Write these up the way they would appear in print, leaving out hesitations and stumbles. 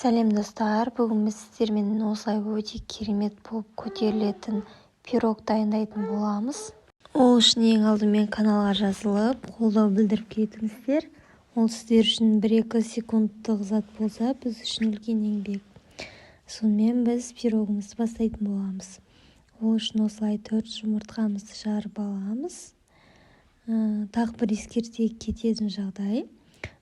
Сәлем достар, бүгін біз сіздермен осылай өте керемет болып көтерілетін пирог дайындайтын боламыз. Ол үшін ең алдымен каналға жазылып, қолдау білдіріп кетіңіздер. Ол сіздер үшін 1-2 секундтық зат болса, біз үшін үлкен еңбек. Сонымен біз пирогымызды бастайтын боламыз. Ол үшін осылай 4 жұмыртқамызды жарып аламыз. Тағы бір ескерте кететін жағдай.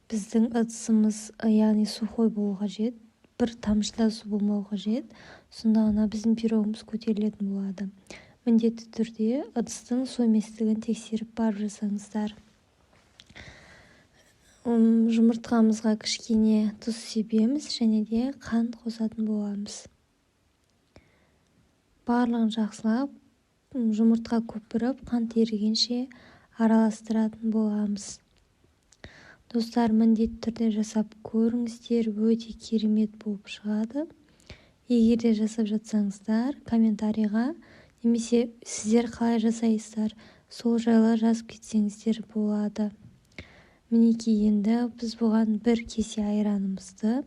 Біздің ыдысымыз, яғни сухой болу қажет, бір тамшы да су болмау қажет. Сонда ғана біздің пирогымыз көтерілетін болады. Міндетті түрде ыдыстың су еместігін тексеріп барып жасаңыздар. Жұмыртқамызға кішкене тұз себеміз және де қант қосатын боламыз. Барлығын жақсылап, жұмыртқа көпіріп, қант ерігенше араластыратын боламыз. Достар, міндетті түрде жасап көріңіздер, өте керемет болып шығады. Егер де жасап жатсаңыздар, комментарийға немесе сіздер қалай жасайсыздар, сол жайлы жазып кетсеңіздер болады. Мінекей, енді біз бұған 1 кесе айранымызды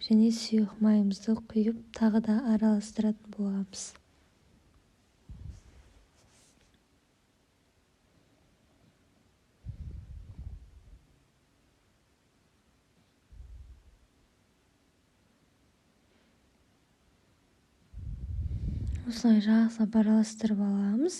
және сұйық майымызды құйып, тағы да араластыратын боламыз. Осылай жақсылап араластырып аламыз.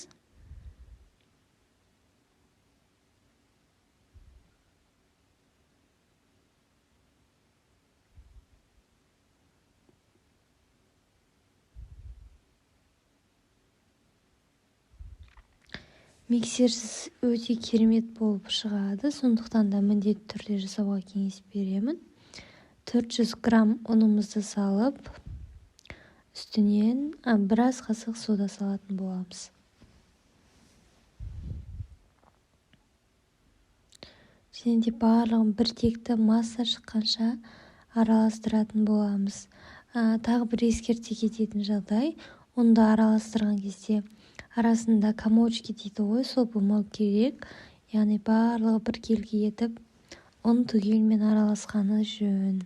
Миксерсіз өте керемет болып шығады, сондықтан да міндетті түрде жасауға кеңес беремін. 400 грамм ұнымызды салып, үстінен біраз қасық сода салатын боламыз. Және де барлығын бір текті масса шыққанша араластыратын боламыз. Тағы бір ескерте кететін жағдай, ұнды араластырған кезде арасында комочки дейді ғой, сол болмау керек. Яғни барлығы бір келге етіп, ұн түгелмен араласқаны жөн.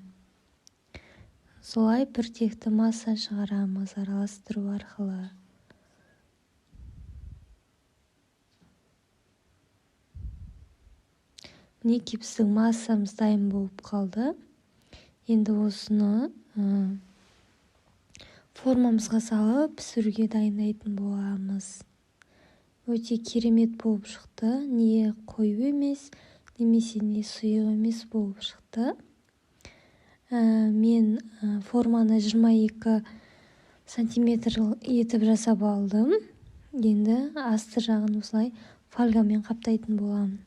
Солай бір текті масса шығарамыз араластыру арқылы. Мінекей, біздің массамыз дайын болып қалды. Енді осыны формамызға салып пісіруге дайындайтын боламыз. Өте керемет болып шықты. Не қою емес, немесе не сұйық емес болып шықты. Мен форманы 22 сантиметр етіп жасап алдым. Енді асты жағын осылай фольгамен қаптайтын боламын.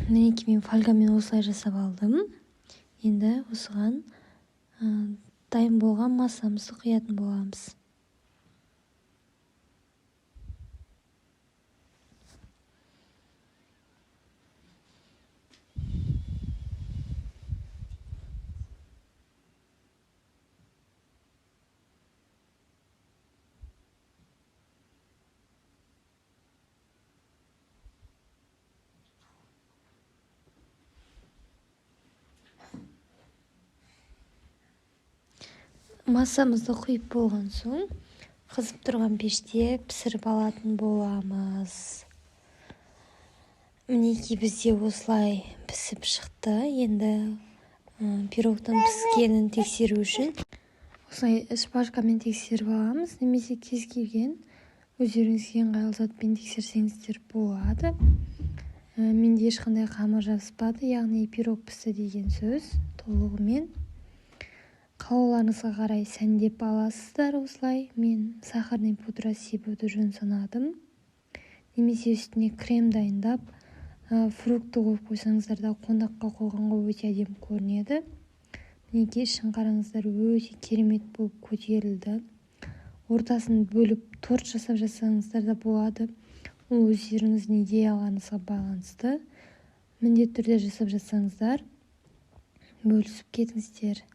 Мінекей, мен фольгамен осылай жасап алдым. Енді осыған дайын болған массамызды құятын боламыз. Массамызды құйып болған соң, қызып тұрған пеште пісіріп алатын боламыз. Мінекей, бізде осылай пісіп шықты. Енді пирогтың піскенін тексеру үшін осылай шпажкамен тексеріп аламыз, немесе кез келген өздеріңізге ыңғайлы затпен тексерсеңіздер болады. Менде ешқандай қамыр жабыспады, яғни пирог пісті деген сөз толығымен. Қалауларыңызға қарай сәндеп аласыздар осылай. Мен сахарный пудра себуді жөн санадым. Немесе үстіне крем дайындап, фрукты қойып қойсаңыздар да қонаққа қойғанға өте әдемі көрінеді. Мінекей, ішін қараңыздар, өте керемет болып көтерілді. Ортасын бөліп торт жасап жасаңыздар да болады. Ол өздеріңіздің идеяларыңызға байланысты. Міндетті түрде жасап жатсаңыздар, бөлісіп кетіңіздер.